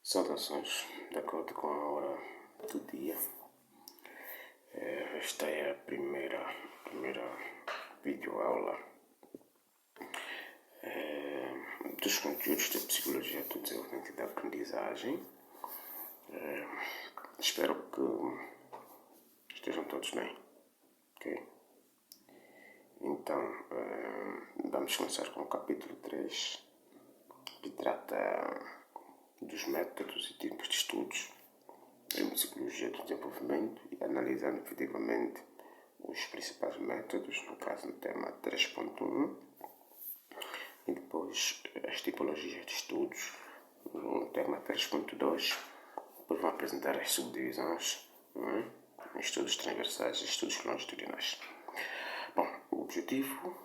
Saudações, de acordo com a hora do dia. Esta é a primeira videoaula dos conteúdos da Psicologia do Desenvolvimento e da Aprendizagem. Espero que estejam todos bem. Ok? Então, vamos começar com o capítulo 3, que trata dos métodos e tipos de estudos em Psicologia do Desenvolvimento e analisando efetivamente os principais métodos, no caso no tema 3.1, e depois as tipologias de estudos no tema 3.2. Depois vou apresentar as subdivisões, estudos transversais e estudos longitudinais. Bom, o objetivo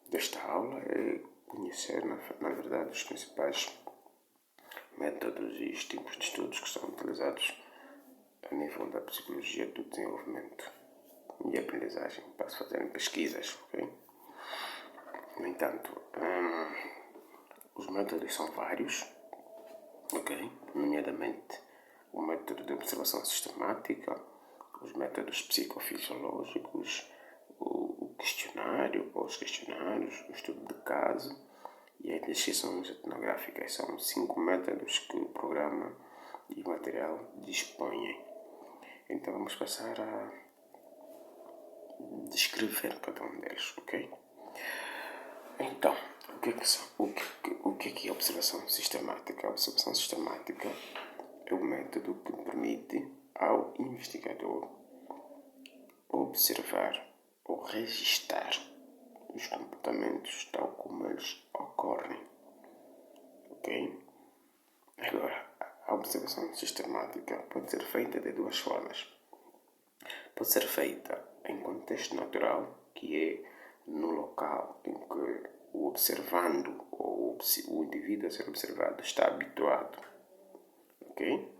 desta aula é conhecer, na verdade, os principais métodos e os tipos de estudos que são utilizados a nível da psicologia do desenvolvimento e aprendizagem para se fazerem pesquisas, ok? No entanto, os métodos são vários, ok? Nomeadamente o método de observação sistemática, os métodos psicofisiológicos, o questionário ou os questionários, o estudo de caso e as descrições etnográficas. São 5 métodos que o programa e o material dispõem. Então vamos passar a descrever cada um deles, ok? Então, o que é a observação sistemática? A observação sistemática é o método que permite ao investigador observar ou registar os comportamentos tal como eles ocorrem, ok? Agora, a observação sistemática pode ser feita de duas formas. Pode ser feita em contexto natural, que é no local em que o observando ou o indivíduo a ser observado está habituado, ok?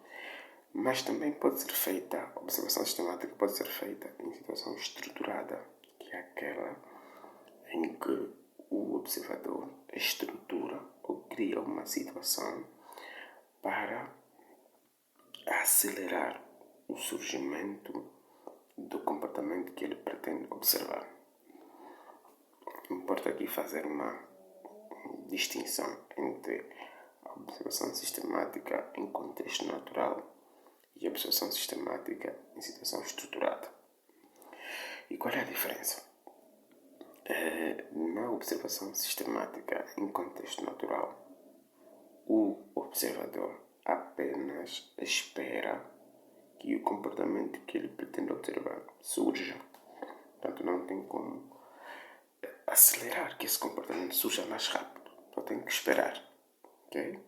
Mas também pode ser feita, a observação sistemática pode ser feita em situação estruturada, que é aquela em que o observador estrutura ou cria uma situação para acelerar o surgimento do comportamento que ele pretende observar. Importa aqui fazer uma distinção entre a observação sistemática em contexto natural e a observação sistemática em situação estruturada. E qual é a diferença? Na observação sistemática em contexto natural, o observador apenas espera que o comportamento que ele pretende observar surja. Portanto, não tem como acelerar que esse comportamento surja mais rápido. Só tem que esperar. Ok?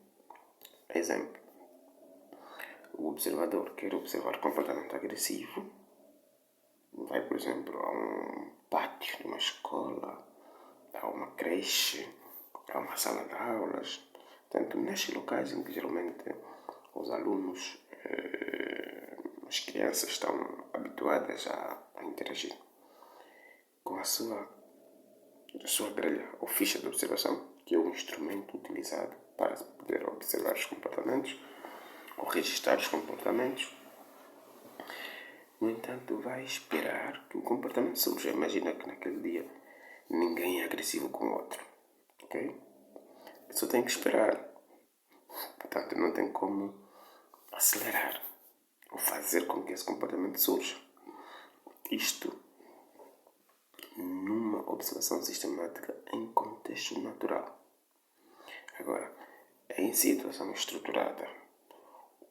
Exemplo. O observador quer observar comportamento agressivo. Vai, por exemplo, a um pátio de uma escola, a uma creche, a uma sala de aulas. Portanto, nestes locais em que geralmente os alunos, as crianças estão habituadas a interagir com a sua grelha ou ficha de observação, que é um instrumento utilizado para poder observar os comportamentos ou registrar os comportamentos. No entanto, vai esperar que o comportamento surja. Imagina que naquele dia ninguém é agressivo com o outro, ok? Só tem que esperar. Portanto, não tem como acelerar ou fazer com que esse comportamento surja. Isto numa observação sistemática em contexto natural. Agora, em situação estruturada,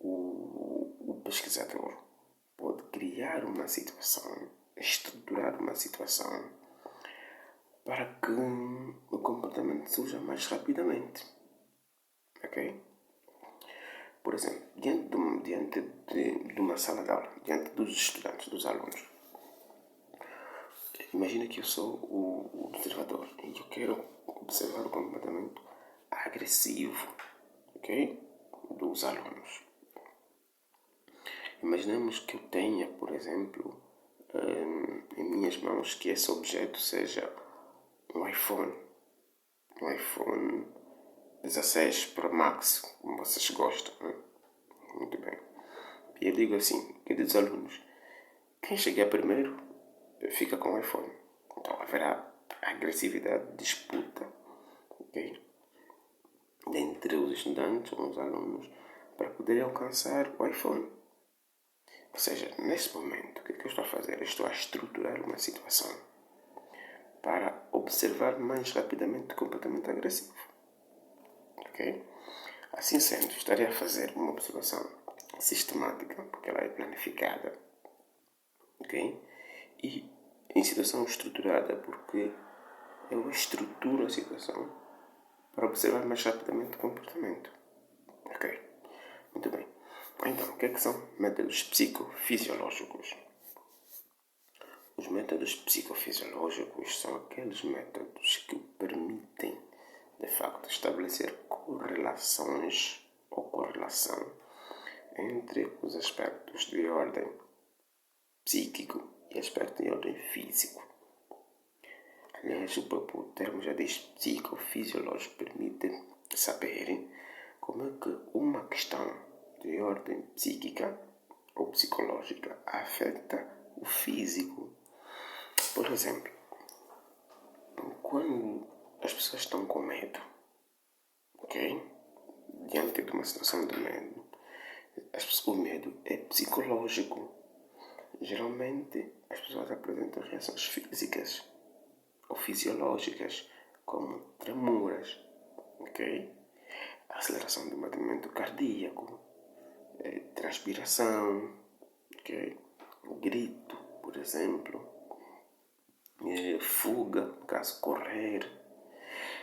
o pesquisador pode criar uma situação, estruturar uma situação para que o comportamento surja mais rapidamente. Ok? Por exemplo, diante de uma sala de aula, diante dos estudantes, dos alunos, imagina que eu sou o observador e eu quero observar o comportamento agressivo, ok? Dos alunos. Imaginemos que eu tenha, por exemplo, em minhas mãos que esse objeto seja um iPhone. Um iPhone 16 Pro Max, como vocês gostam, né? Muito bem. E eu digo assim, queridos alunos, quem chegar primeiro fica com o iPhone. Então haverá agressividade, disputa, ok? Entre os estudantes ou os alunos para poderem alcançar o iPhone. Ou seja, nesse momento, o que eu estou a fazer? Eu estou a estruturar uma situação para observar mais rapidamente o comportamento agressivo. Ok? Assim sendo, estarei a fazer uma observação sistemática, porque ela é planificada. Ok? E em situação estruturada, porque eu estruturo a situação para observar mais rapidamente o comportamento. Ok? Muito bem. Então, o que são métodos psicofisiológicos? Os métodos psicofisiológicos são aqueles métodos que permitem, de facto, estabelecer correlações ou correlação entre os aspectos de ordem psíquico e aspectos de ordem físico. Aliás, o próprio termo já diz psicofisiológico, permite saber como é que uma questão de ordem psíquica ou psicológica afeta o físico. Por exemplo, quando as pessoas estão com medo, ok? Diante de uma situação de medo, o medo é psicológico. Geralmente, as pessoas apresentam reações físicas ou fisiológicas, como tremuras, ok? Aceleração do batimento cardíaco, transpiração, ok? Grito, por exemplo, fuga, no caso correr.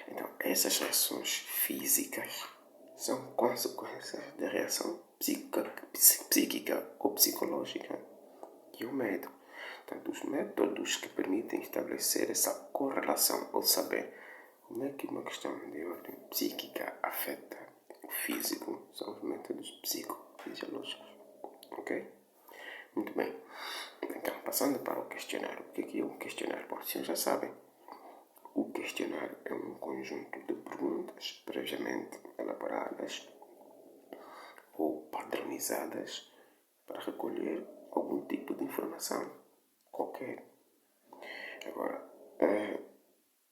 Então, essas reações físicas são consequências da reação psíquica ou psicológica e o medo. Portanto, os métodos que permitem estabelecer essa correlação ou saber como é que uma questão de ordem psíquica afeta o físico são os métodos psicofisiológicos. Ok? Muito bem. Então, passando para o questionário. O que é um questionário? Bom, vocês já sabem. O questionário é um conjunto de perguntas previamente elaboradas ou padronizadas para recolher algum tipo de informação qualquer. Agora,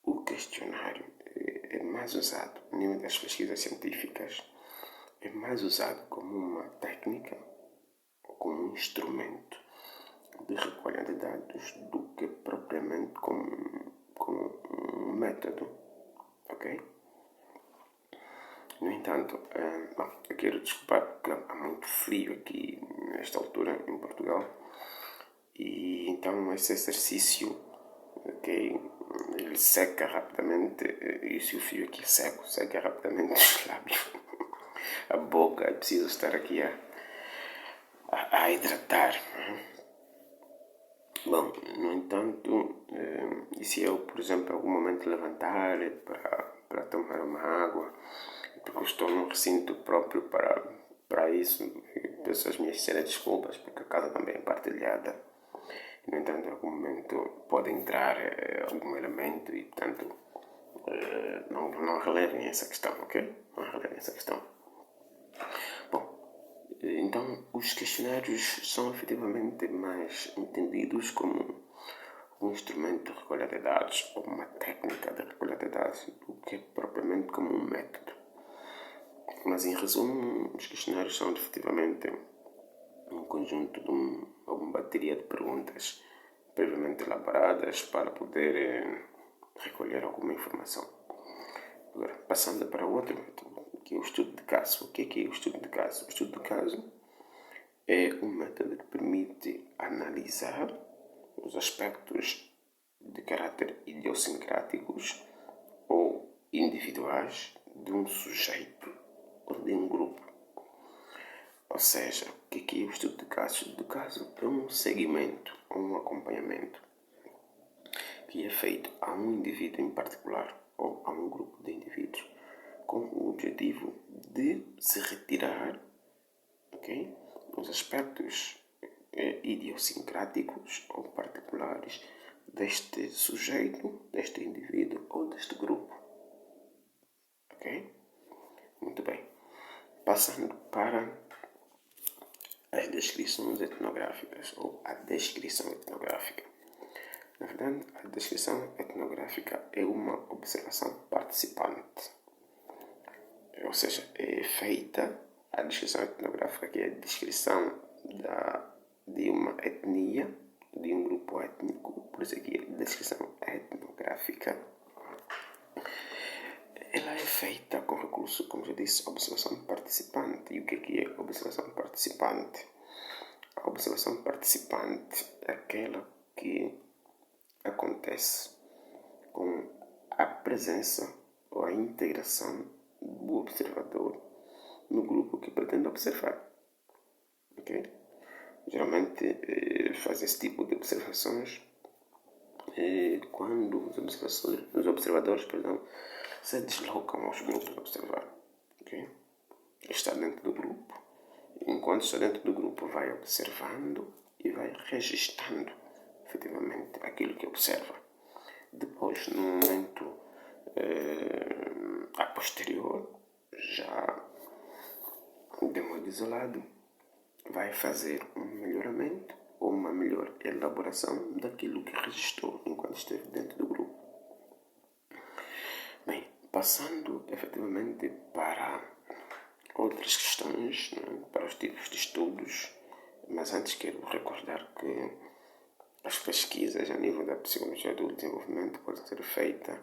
o questionário é mais usado no nível das pesquisas científicas, é mais usado como uma técnica ou como um instrumento de recolha de dados do que propriamente como um método, ok? No entanto, eu quero desculpar porque há muito frio aqui nesta altura em Portugal e então esse exercício, ok, ele seca rapidamente e se o fio aqui é seco, seca rapidamente os lábios, a boca, é preciso estar aqui a hidratar. Bom, no entanto, e se eu, por exemplo, em algum momento levantar para tomar uma água, porque eu estou num recinto próprio para isso, peço as minhas sinceras desculpas, porque a casa também é partilhada. No entanto, em algum momento pode entrar algum elemento e, portanto, não relevem essa questão, ok? Não relevem essa questão. Bom, então os questionários são efetivamente mais entendidos como um instrumento de recolha de dados ou uma técnica de recolha de dados do que propriamente como um método. Mas em resumo, os questionários são efetivamente um conjunto de uma bateria de perguntas previamente elaboradas para poder recolher alguma informação. Agora, passando para outro método, que é o estudo de caso. O que é o estudo de caso? O estudo de caso é um método que permite analisar os aspectos de caráter idiosincráticos ou individuais de um sujeito ou de um grupo. Ou seja, o que é o estudo de caso? O estudo de caso é um segmento ou um acompanhamento que é feito a um indivíduo em particular ou a um grupo de indivíduos com o objetivo de se retirar, ok, os aspectos idiosincráticos ou particulares deste sujeito, deste indivíduo ou deste grupo. Ok? Passando para as descrições etnográficas, ou a descrição etnográfica. Na verdade, a descrição etnográfica é uma observação participante. Ou seja, é feita a descrição etnográfica, que é a descrição de uma etnia, de um grupo étnico, por isso aqui a descrição etnográfica. Ela é feita com recurso, como já disse, observação participante. E o que é observação participante? A observação participante é aquela que acontece com a presença ou a integração do observador no grupo que pretende observar. Okay? Geralmente faz esse tipo de observações quando os observadores se deslocam aos grupos a observar. Okay? Está dentro do grupo. Enquanto está dentro do grupo, vai observando e vai registrando efetivamente aquilo que observa. Depois, no momento a posterior, já de modo isolado, vai fazer um melhoramento ou uma melhor elaboração daquilo que registrou enquanto esteve dentro do grupo. Bem, passando efetivamente para outras questões, né, para os tipos de estudos, mas antes quero recordar que as pesquisas a nível da psicologia do desenvolvimento podem ser feitas,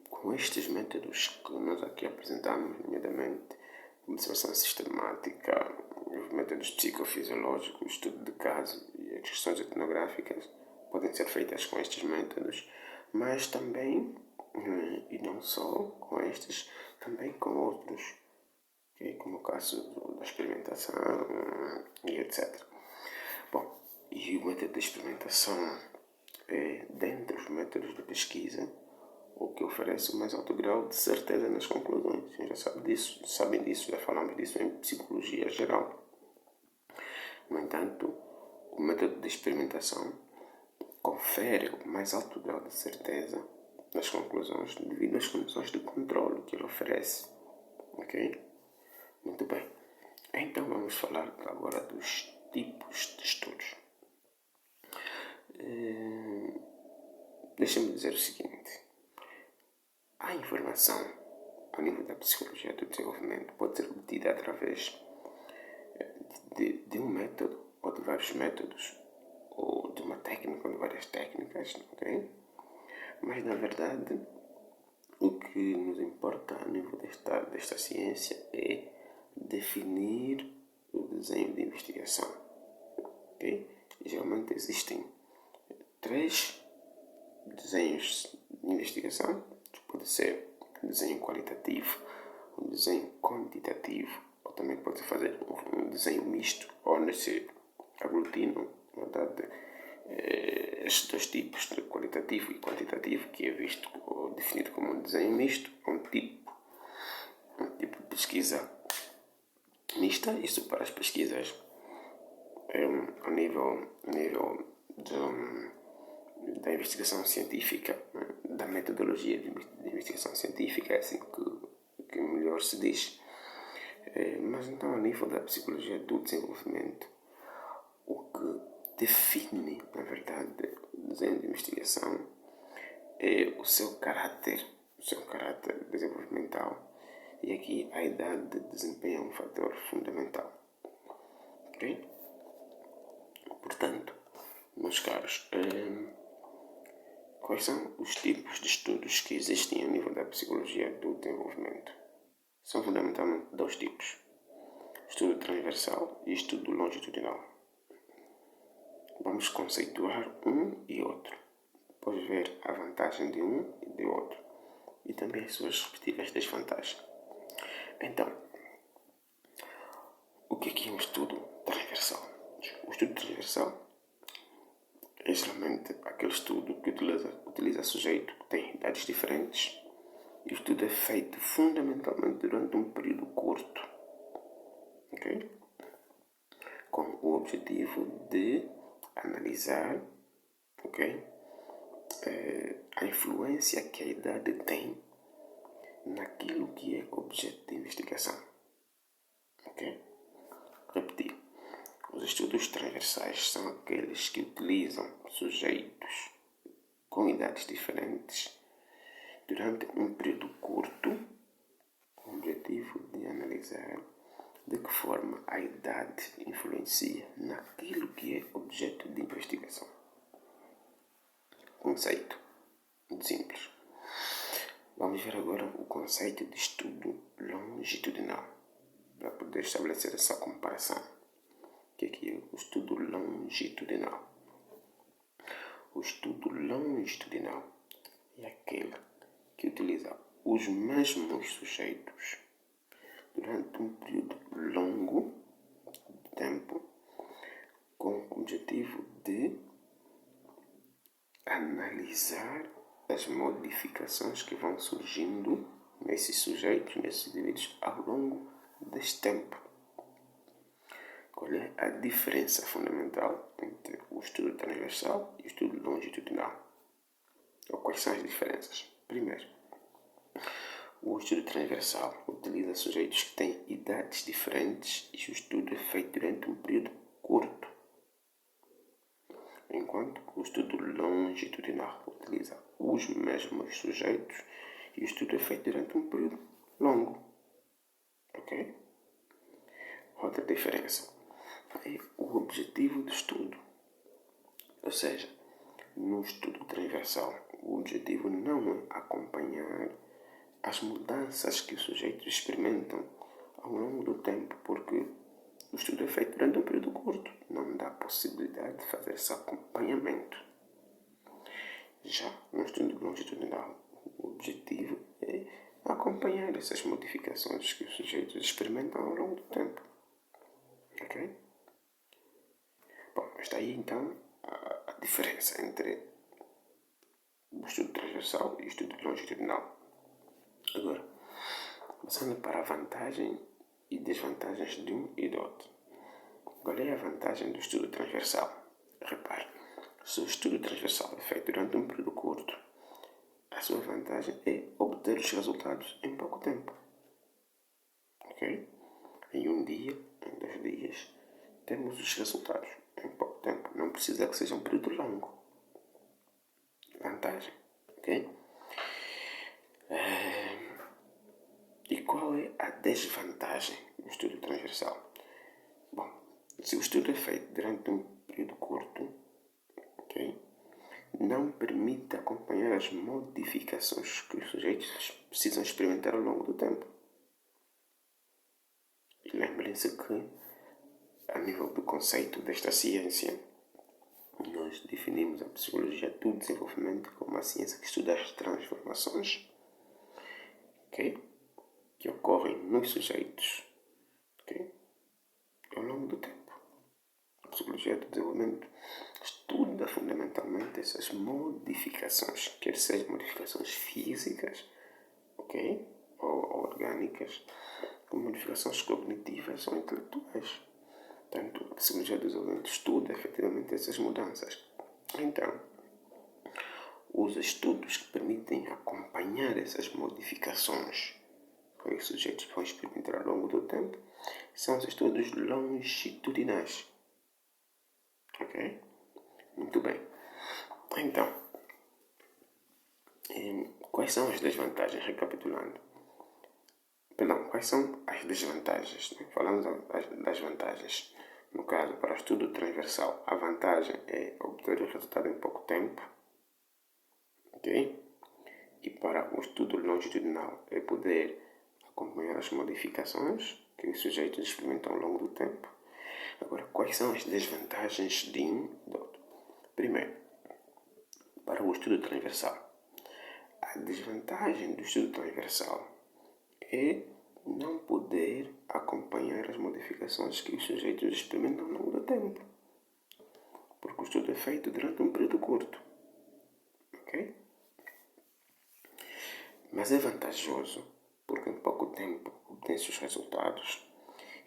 com estes métodos que nós aqui apresentamos, nomeadamente observação sistemática, os métodos psicofisiológicos, estudo de caso e as questões etnográficas podem ser feitas com estes métodos, mas também, e não só com estes, também com outros, como o caso da experimentação e etc. Bom, e o método de experimentação é, dentre os métodos de pesquisa, o que oferece o mais alto grau de certeza nas conclusões. Vocês já sabem disso, já falamos disso em psicologia geral. No entanto, o método de experimentação confere o mais alto grau de certeza nas conclusões devido às condições de controle que ele oferece. Ok? Muito bem. Então vamos falar agora dos tipos de estudos. Deixa-me dizer o seguinte. A informação ao nível da psicologia do desenvolvimento pode ser obtida através de um método ou de vários métodos, ou de uma técnica ou de várias técnicas, ok? Mas na verdade o que nos importa a nível desta ciência é definir o desenho de investigação, ok? E geralmente existem 3 desenhos de investigação. Pode ser um desenho qualitativo, um desenho quantitativo, ou também pode fazer um desenho misto, onde se aglutinam, na verdade, estes 2 tipos, de qualitativo e quantitativo, que é visto ou definido como um desenho misto, um tipo de pesquisa mista. Isso para as pesquisas ao nível da investigação científica, da metodologia de investigação científica, é assim que melhor se diz. Mas então, a nível da psicologia do desenvolvimento, o que define, na verdade, o desenho de investigação é o seu caráter desenvolvimental. E aqui a idade desempenha um fator fundamental. Ok? Portanto, meus caros, quais são os tipos de estudos que existem a nível da psicologia do desenvolvimento? São fundamentalmente 2 tipos: estudo transversal e estudo longitudinal. Vamos conceituar um e outro, depois ver a vantagem de um e de outro, e também as suas respectivas desvantagens. Então, o que é um estudo transversal? O estudo transversal é geralmente aquele estudo que utiliza sujeito que tem idades diferentes, e o estudo é feito fundamentalmente durante um período curto, ok? Com o objetivo de analisar, ok, a influência que a idade tem naquilo que é objeto de investigação. Ok? Repetir. Os estudos transversais são aqueles que utilizam sujeitos com idades diferentes durante um período curto, com o objetivo de analisar de que forma a idade influencia naquilo que é objeto de investigação. Conceito muito simples. Vamos ver agora o conceito de estudo longitudinal, para poder estabelecer essa comparação. O que é o estudo longitudinal? O estudo longitudinal é aquele que utiliza os mesmos sujeitos durante um período longo de tempo com o objetivo de analisar as modificações que vão surgindo nesses sujeitos, nesses indivíduos, ao longo deste tempo. Qual é a diferença fundamental entre o estudo transversal e o estudo longitudinal? Ou quais são as diferenças? Primeiro, o estudo transversal utiliza sujeitos que têm idades diferentes e o estudo é feito durante um período curto, enquanto o estudo longitudinal utiliza os mesmos sujeitos e o estudo é feito durante um período longo. Ok? Outra diferença é o objetivo do estudo. Ou seja, no estudo transversal, o objetivo não é acompanhar as mudanças que os sujeitos experimentam ao longo do tempo, porque o estudo é feito durante um período curto, não dá possibilidade de fazer esse acompanhamento. Já no estudo longitudinal, o objetivo é acompanhar essas modificações que os sujeitos experimentam ao longo do tempo. Ok? Bom, está aí então a diferença entre o estudo transversal e o estudo longitudinal. Agora, passando para a vantagem e desvantagens de um e do outro. Qual é a vantagem do estudo transversal? Repare, se o estudo transversal é feito durante um período curto, a sua vantagem é obter os resultados em pouco tempo. Ok? Em um dia, em 2 dias, temos os resultados em pouco tempo. Não precisa que seja um período longo. Vantagem. Ok? E qual é a desvantagem do estudo transversal? Bom, se o estudo é feito durante um período curto, ok, não permite acompanhar as modificações que os sujeitos precisam experimentar ao longo do tempo. E lembrem-se que, a nível do conceito desta ciência, nós definimos a psicologia do desenvolvimento como uma ciência que estuda as transformações, ok, que ocorrem nos sujeitos, ok, ao longo do tempo. A psicologia do desenvolvimento estuda fundamentalmente essas modificações, quer sejam modificações físicas, ok, ou orgânicas, como modificações cognitivas ou intelectuais. Portanto, a psicologia do desenvolvimento estuda efetivamente essas mudanças. Então, os estudos que permitem acompanhar essas modificações que os sujeitos vão experimentar ao longo do tempo são os estudos longitudinais. Ok? Muito bem. Então, quais são as desvantagens? Recapitulando. Perdão, quais são as desvantagens? Falamos das vantagens. No caso, para o estudo transversal, a vantagem é obter o resultado em pouco tempo. Ok? E para o estudo longitudinal é poder acompanhar as modificações que os sujeitos experimentam ao longo do tempo. Agora, quais são as desvantagens de um e do outro? Primeiro, para o estudo transversal, a desvantagem do estudo transversal é não poder acompanhar as modificações que os sujeitos experimentam ao longo do tempo, porque o estudo é feito durante um período curto. Ok? Mas é vantajoso, porque em pouco tempo obtém-se os resultados.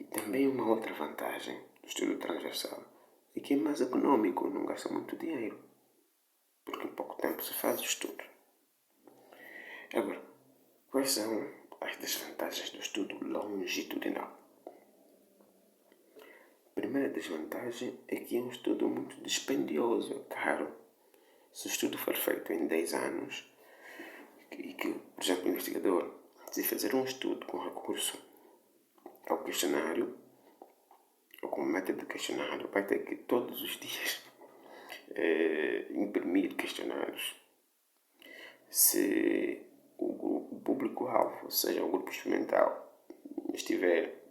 E também uma outra vantagem do estudo transversal é que é mais econômico, não gasta muito dinheiro, porque em pouco tempo se faz o estudo. Agora, Quais são as desvantagens do estudo longitudinal? A primeira desvantagem é que é um estudo muito dispendioso, é caro. Se o estudo for feito em 10 anos, e que, por exemplo, o investigador, se fazer um estudo com recurso ao questionário, ou com método de questionário, vai ter que todos os dias imprimir questionários. Se o público-alvo, ou seja, o grupo experimental, estiver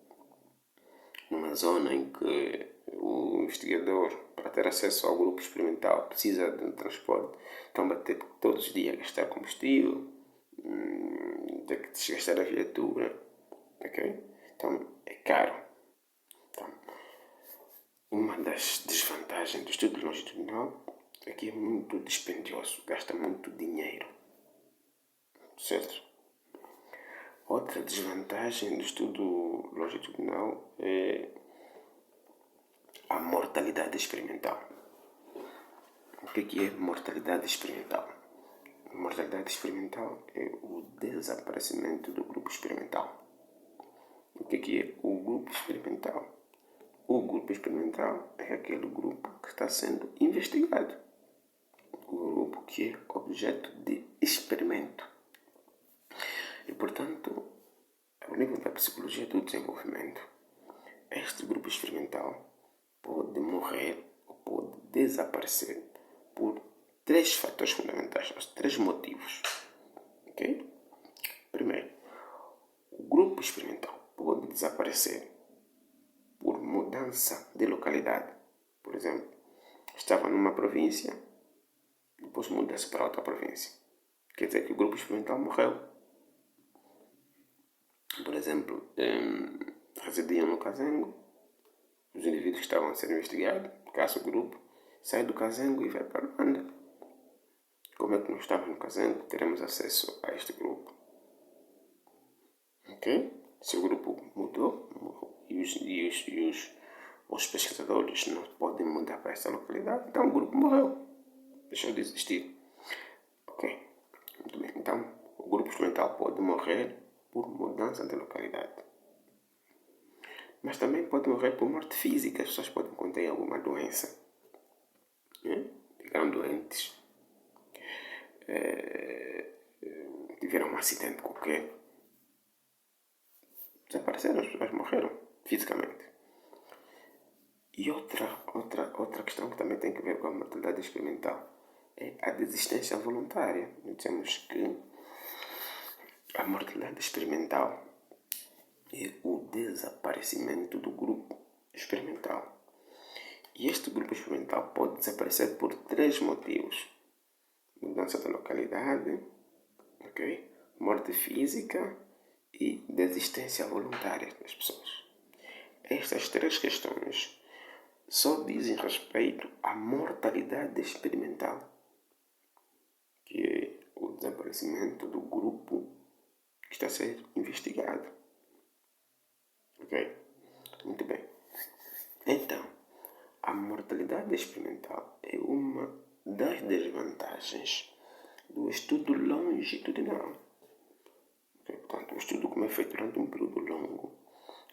numa zona em que o investigador, para ter acesso ao grupo experimental, precisa de um transporte, então vai ter que todos os dias gastar combustível, ter que desgastar a viatura, ok? Então é caro. Então, uma das desvantagens do estudo longitudinal é que é muito dispendioso, gasta muito dinheiro, certo? Outra desvantagem do estudo longitudinal é a mortalidade experimental. O que é mortalidade experimental? Mortalidade experimental é o desaparecimento do grupo experimental. O que é o grupo experimental? O grupo experimental é aquele grupo que está sendo investigado. O grupo que é objeto de experimento. E, portanto, ao nível da psicologia do desenvolvimento, este grupo experimental pode morrer ou pode desaparecer por 3 fatores fundamentais, 3 motivos. Ok? Primeiro, o grupo experimental pode desaparecer por mudança de localidade. Por exemplo, estava numa província, depois muda-se para outra província. Quer dizer que o grupo experimental morreu. Por exemplo, residiam no Cazengo, os indivíduos que estavam a ser investigados, caso o grupo, sai do Cazengo e vai para Luanda. Como é que não estamos no Cazengo, teremos acesso a este grupo? Ok? Se o grupo mudou, e os pesquisadores não podem mudar para essa localidade, então o grupo morreu. Deixou de existir. Ok? Muito bem. Então, o grupo experimental pode morrer por mudança de localidade. Mas também pode morrer por morte física. As pessoas podem conter alguma doença. Ficaram doentes. Tiveram um acidente qualquer. Desapareceram, as pessoas morreram fisicamente. E outra questão que também tem a ver com a mortalidade experimental é a desistência voluntária. Dizemos que a mortalidade experimental é o desaparecimento do grupo experimental. E este grupo experimental pode desaparecer por 3 motivos: mudança da localidade, okay? Morte física e desistência voluntária das pessoas. Estas 3 questões só dizem respeito à mortalidade experimental, que é o desaparecimento do grupo que está a ser investigado. Ok? Muito bem. Então, a mortalidade experimental é uma das desvantagens do estudo longitudinal. Okay? Portanto, o estudo, como é feito durante um período longo,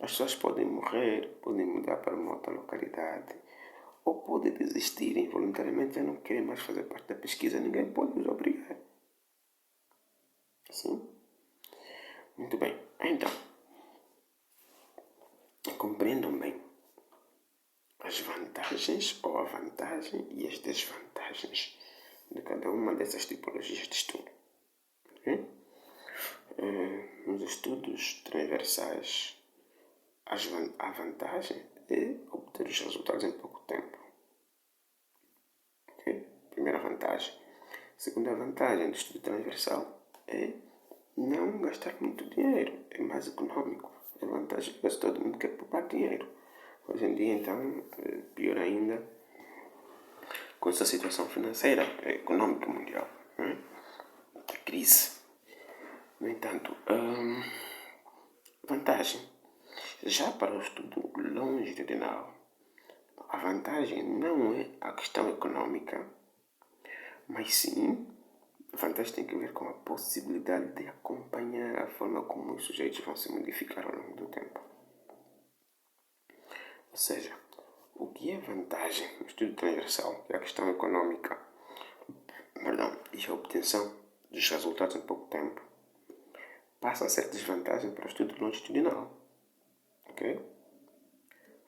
as pessoas podem morrer, podem mudar para uma outra localidade, ou podem desistir involuntariamente, já não querem mais fazer parte da pesquisa. Ninguém pode os obrigar. Sim? Muito bem. Então, compreendam bem as vantagens ou a vantagem e as desvantagens de cada uma dessas tipologias de estudo. Okay? Nos estudos transversais, a vantagem é obter os resultados em pouco tempo. Okay? Primeira vantagem. Segunda vantagem do estudo transversal é não gastar muito dinheiro, é mais econômico. É vantajoso, todo mundo quer poupar dinheiro. Hoje em dia, então, pior ainda, com essa situação financeira, econômica mundial, né? A crise. No entanto, vantagem. Já para o estudo longitudinal, a vantagem não é a questão econômica, mas sim Vantagem tem que ver com a possibilidade de acompanhar a forma como os sujeitos vão se modificar ao longo do tempo. Ou seja, o que é vantagem no estudo transversal, que é a questão econômica, e a obtenção dos resultados em pouco tempo, passa a ser desvantagem para o estudo longitudinal. Ok?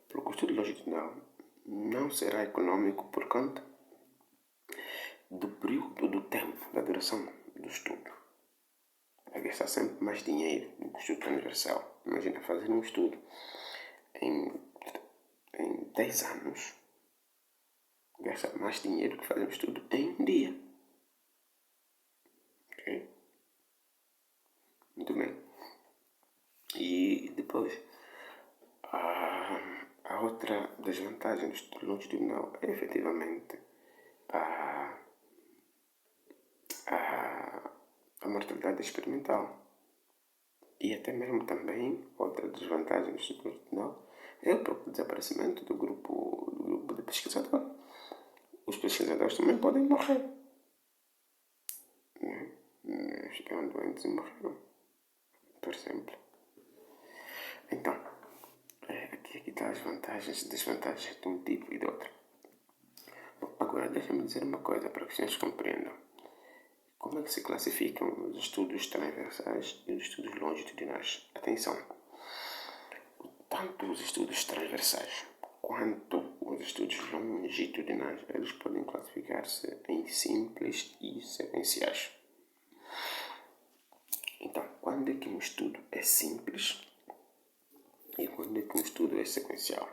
Porque o estudo longitudinal não será econômico por conta do período do tempo, da duração do estudo. Vai gastar sempre mais dinheiro do que o estudo transversal. Imagina fazer um estudo em 10 anos, gasta mais dinheiro que fazer um estudo em um dia. Ok? Muito bem. E depois, a outra desvantagem do estudo longitudinal é efetivamente a mortalidade experimental. E até mesmo também, outra desvantagem do estudo longitudinal é o próprio desaparecimento do grupo de pesquisadores. Os pesquisadores também podem morrer. Ficaram doentes e morreram, por exemplo. Então, aqui estão as vantagens e desvantagens de um tipo e de outro. Bom, agora deixa-me dizer uma coisa para que vocês compreendam. Como é que se classificam os estudos transversais e os estudos longitudinais? Atenção! Tanto os estudos transversais quanto os estudos longitudinais, eles podem classificar-se em simples e sequenciais. Então, quando é que um estudo é simples e quando é que um estudo é sequencial?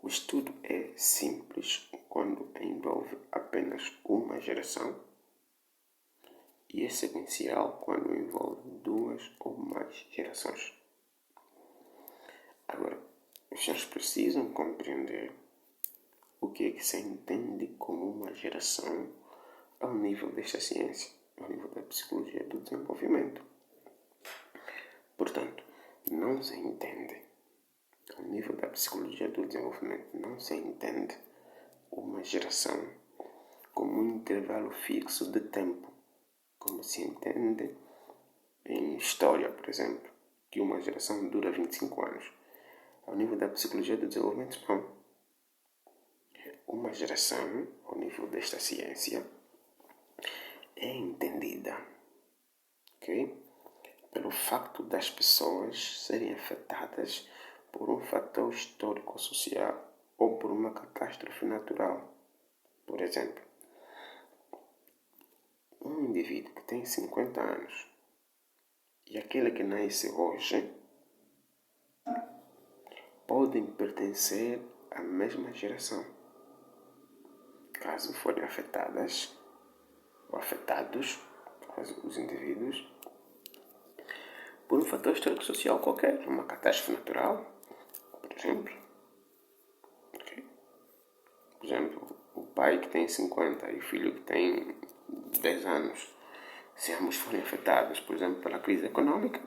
O estudo é simples quando envolve apenas uma geração e é sequencial quando envolve 2 ou mais gerações. Agora, os senhores precisam compreender o que é que se entende como uma geração ao nível desta ciência, ao nível da psicologia do desenvolvimento. Portanto, não se entende, ao nível da psicologia do desenvolvimento, não se entende uma geração como um intervalo fixo de tempo, como se entende em história, por exemplo, que uma geração dura 25 anos. Ao nível da psicologia do desenvolvimento, não. Uma geração, ao nível desta ciência, é entendida, ok? Pelo facto das pessoas serem afetadas por um fator histórico-social ou por uma catástrofe natural. Por exemplo, um indivíduo que tem 50 anos e aquele que nasce hoje podem pertencer à mesma geração, caso forem afetadas ou afetados, os indivíduos, por um fator histórico-social qualquer, uma catástrofe natural, por exemplo. Okay? Por exemplo, o pai que tem 50 e o filho que tem 10 anos, se ambos forem afetados, por exemplo, pela crise econômica,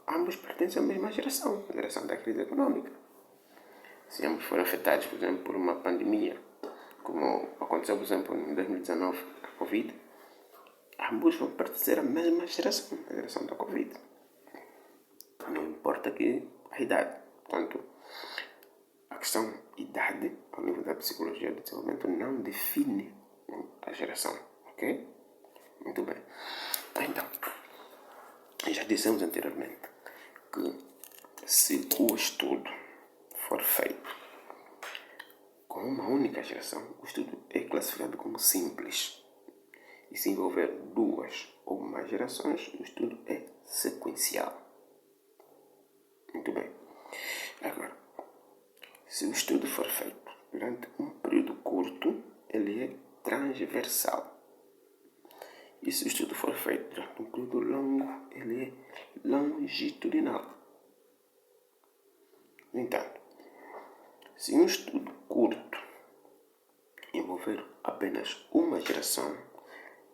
ambos pertencem à mesma geração, a geração da crise econômica. Se ambos forem afetados, por exemplo, por uma pandemia, como aconteceu, por exemplo, em 2019, a Covid, ambos vão pertencer à mesma geração, a geração da Covid. Não importa que a idade. Portanto, a questão idade, ao nível da psicologia do desenvolvimento, não define a geração. Ok? Muito bem. Então, já dissemos anteriormente que se o estudo for feito com uma única geração, o estudo é classificado como simples. E se envolver 2 ou mais gerações, o estudo é sequencial. Muito bem. Agora, se o estudo for feito durante um período curto, ele é transversal. E se o estudo for feito durante um período longo, ele é longitudinal. No entanto, se um estudo curto envolver apenas uma geração,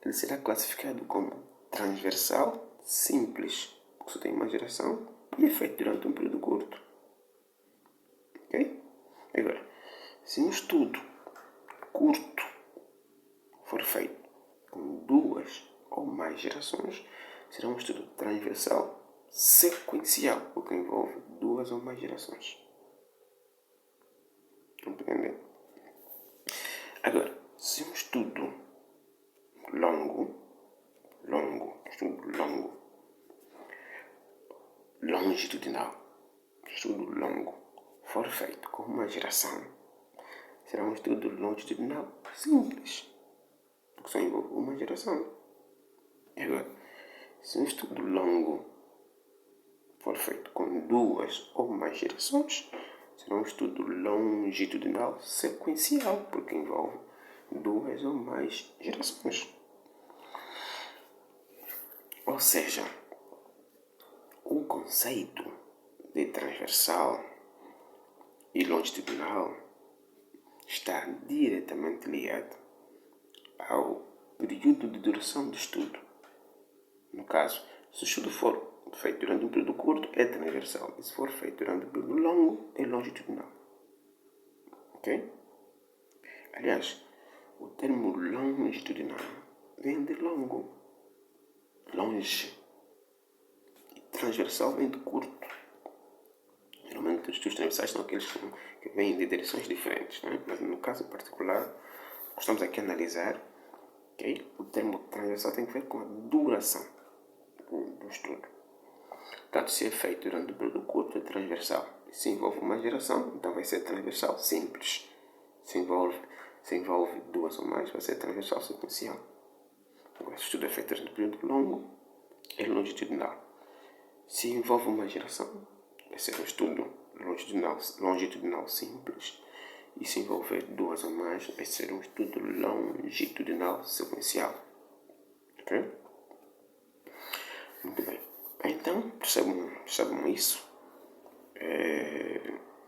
ele será classificado como transversal simples, porque só tem uma geração e é feito durante um período curto. Ok? Agora, se um estudo curto for feito com 2 ou mais gerações, será um estudo transversal sequencial, o que envolve 2 ou mais gerações. Compreendem? Agora, se um estudo longo, longitudinal, estudo longo, for feito com uma geração, será um estudo longitudinal simples, porque só envolve uma geração. E agora, se um estudo longo for feito com 2 ou mais gerações, será um estudo longitudinal sequencial, porque envolve 2 ou mais gerações. Ou seja, o conceito de transversal e longitudinal está diretamente ligado ao período de duração do estudo. No caso, se o estudo for feito durante um período curto, é transversal. E se for feito durante um período longo, é longitudinal. Ok? Aliás, o termo longitudinal vem de longo. Longe. E transversal vem de curto. Geralmente os estudos transversais são aqueles que vêm de direções diferentes. Né? Mas no caso particular, estamos aqui a analisar, okay? O termo transversal tem que ver com a duração do estudo. Portanto, se é feito durante um período curto, é transversal. Se envolve uma geração, então vai ser transversal simples. Se envolve 2 ou mais, vai ser transversal sequencial. Agora, se o estudo é feito durante um período longo, é longitudinal. Se envolve uma geração, vai ser um estudo longitudinal simples. E se envolver 2 ou mais, vai ser um estudo longitudinal sequencial. Ok? Muito bem. Então, percebam isso.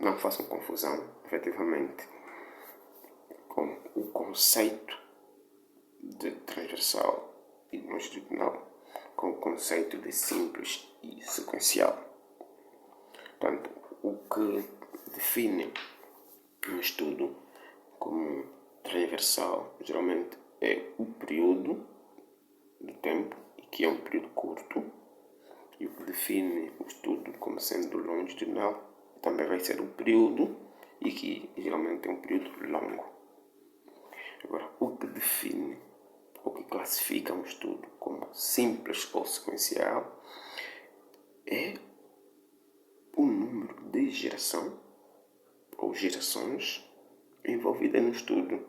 Não façam confusão, efetivamente, com o conceito de transversal e longitudinal, com o conceito de simples e sequencial. Portanto, o que define um estudo como transversal geralmente é o período de tempo, e que é um período curto, e o que define o estudo como sendo longitudinal também vai ser o período, e que geralmente é um período longo. Agora, o que define, o que classifica um estudo como simples ou sequencial é o número de geração ou gerações envolvidas no estudo.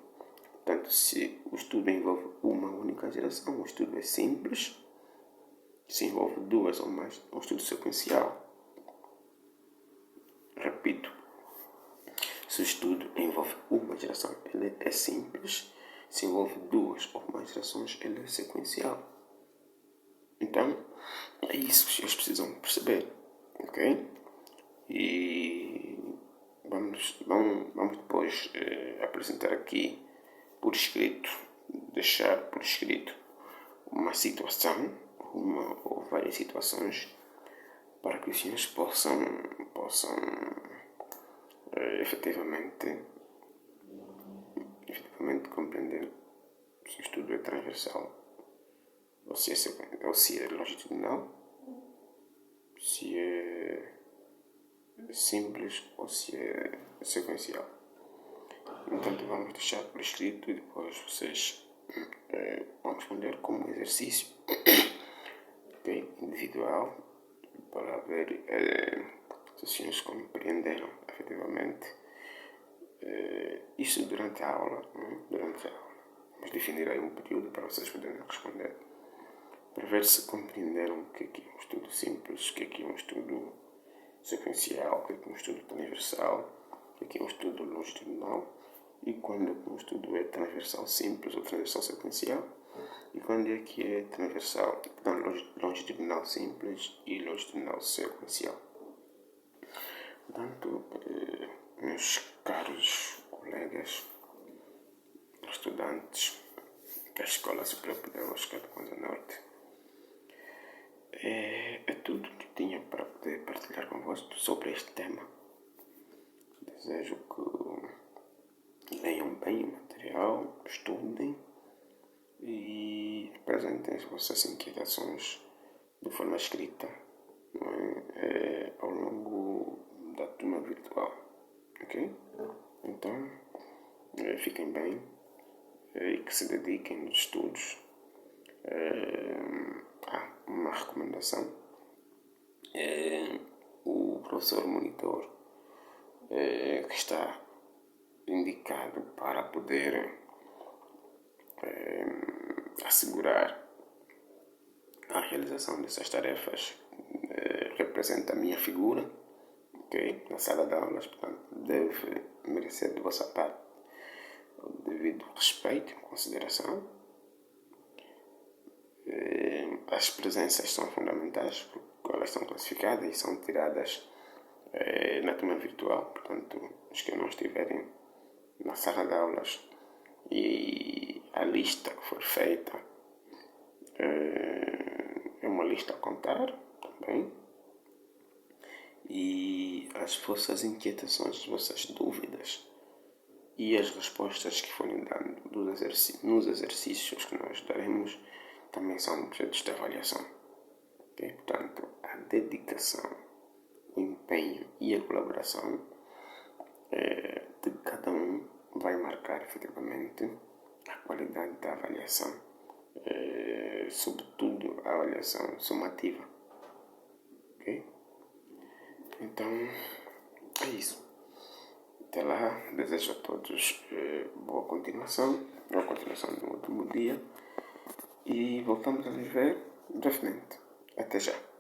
Portanto, se o estudo envolve uma única geração, o estudo é simples. Se envolve 2 ou mais, é um estudo sequencial. Repito, se o estudo envolve uma geração, ele é simples. Se envolve 2 ou mais gerações, ele é sequencial. Então, é isso que vocês precisam perceber, ok? E vamos depois apresentar aqui por escrito, deixar por escrito uma situação, uma ou várias situações, para que os senhores possam efetivamente compreender se o estudo é transversal ou se é longitudinal, se é simples ou se é sequencial. Entanto, vamos deixar por escrito e depois vocês vão responder como exercício individual, para ver se os senhores compreenderam efetivamente isso durante a aula. Vamos definir aí um período para vocês poderem responder, para ver se compreenderam o que é um estudo simples, o que é um estudo sequencial, o que é um estudo transversal, o que é um estudo longitudinal, e quando um estudo é transversal simples ou transversal sequencial, e quando é que é transversal, longitudinal simples e longitudinal sequencial. Portanto, meus caros colegas, estudantes da Escola Superior Pedagógica de Kwanza Norte, é tudo que tinha para poder partilhar convosco sobre este tema. Desejo que leiam bem o material, estudem e apresentem as vossas inquietações de forma escrita, não ao longo da turma virtual, ok? Então, fiquem bem e que se dediquem nos estudos. Uma recomendação: o professor monitor que está indicado para poder assegurar a realização dessas tarefas representa a minha figura, ok? Na sala de aulas, portanto, deve merecer de vossa parte o devido respeito e consideração. As presenças são fundamentais, porque elas são classificadas e são tiradas na turma virtual. Portanto, os que não estiverem na sala de aulas e a lista que for feita é uma lista a contar também. E as vossas inquietações, as vossas dúvidas e as respostas que forem dando nos exercícios que nós daremos também são objetos de avaliação. Okay? Portanto, a dedicação, o empenho e a colaboração de cada um vai marcar efetivamente a qualidade da avaliação, sobretudo a avaliação sumativa. Ok? Então, é isso. Até lá, desejo a todos boa continuação do último dia e voltamos a nos ver brevemente. Até já.